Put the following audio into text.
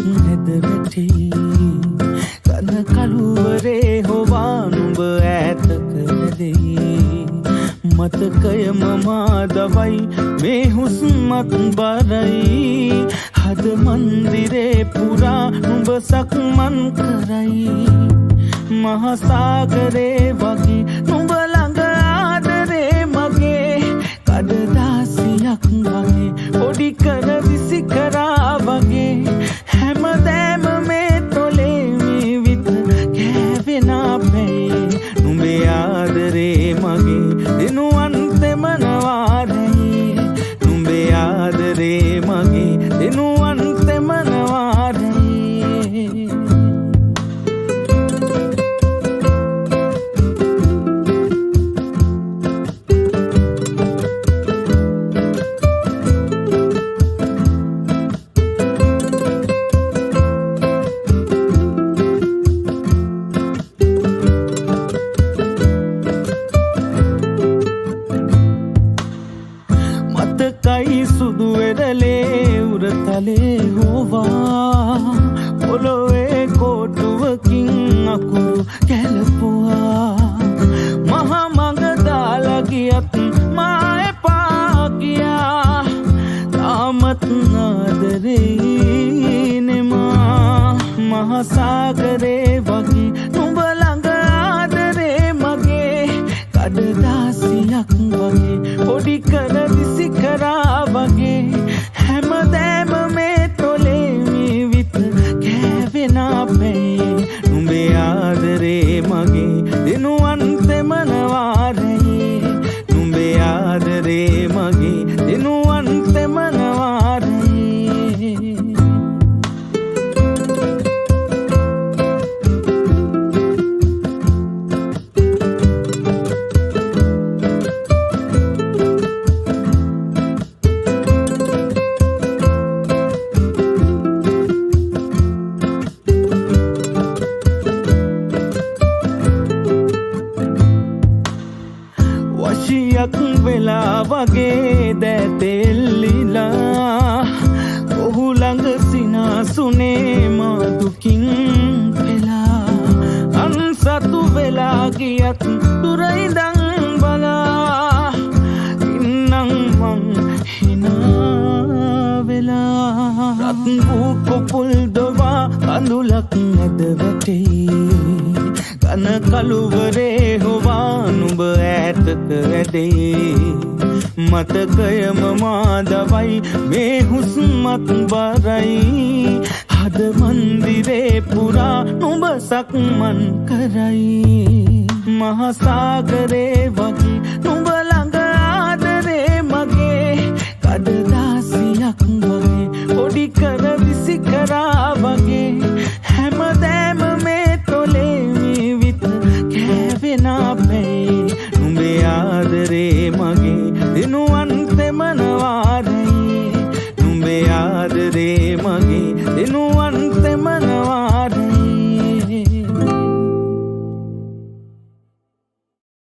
නැද වැටි කන කළුවරේ හොවා නුඹ ඈතක නැදෙයි මතකය මමාදවයි මේ හුස්මත් බරයි හද මන්දිරේ පුරා නුඹ සක්මන් කරයි මහසාගරේ වගේ නුඹ ළඟ ආදරේ මගේ කඩදාසියක් වගේ පොඩි කර විසි කරා වගේ හැමදෑම මේ තොලේ මේ විත කෑවෙන අපේ නුඹේ ආදරේ මගේ දෙනු අන්තෙම නවාරයි නුඹේ ආදරේ මගේ දෙනු අන්තෙම නවාරයි මතකයි සුදු වෙරළේ උරතලේ හොවා පොළොවේ කොටුවකින් අකුරු කැලපුවා මහා මඟ දාලා ගියත් මා එපා ගියා තාමත් ආදරේ නෙමා මහා සාගරේ වගේ නුඹ ළඟ ආදරේ මගේ කඩදාසියක් වගේ පොඩි කර විසි කරා වගේ හැමදෑම මේ තොලේ මේ විත කෑවෙන අපේ නුඹේ ආදරේ මගේ දෙනු අන්තෙම නවාරයි නුඹේ ආදරේ මගේ දෙනු අන්තෙම නවාරයි වශියක් වෙලා වගේ දැතෙල්ලිලා ඔහු ළඟ සිනාසුනේ මා දුකින් පෙලා අන්සතු වෙලා ගියත් දුර ඉඳන් බලා ඉන්නම් මං හිනා වෙලා රත් වූ කොපුල් දොවා කඳුලක් නැද වැටෙයි කන කළුවරේ හොවා නුඹ ඈතක ඇදේ මතකය මමාදවයි මේ හුස්මත් බරයි හද මන්දිරේ පුරා නුඹ සක්මන් කරයි මහසාගරේ වගේ නුඹ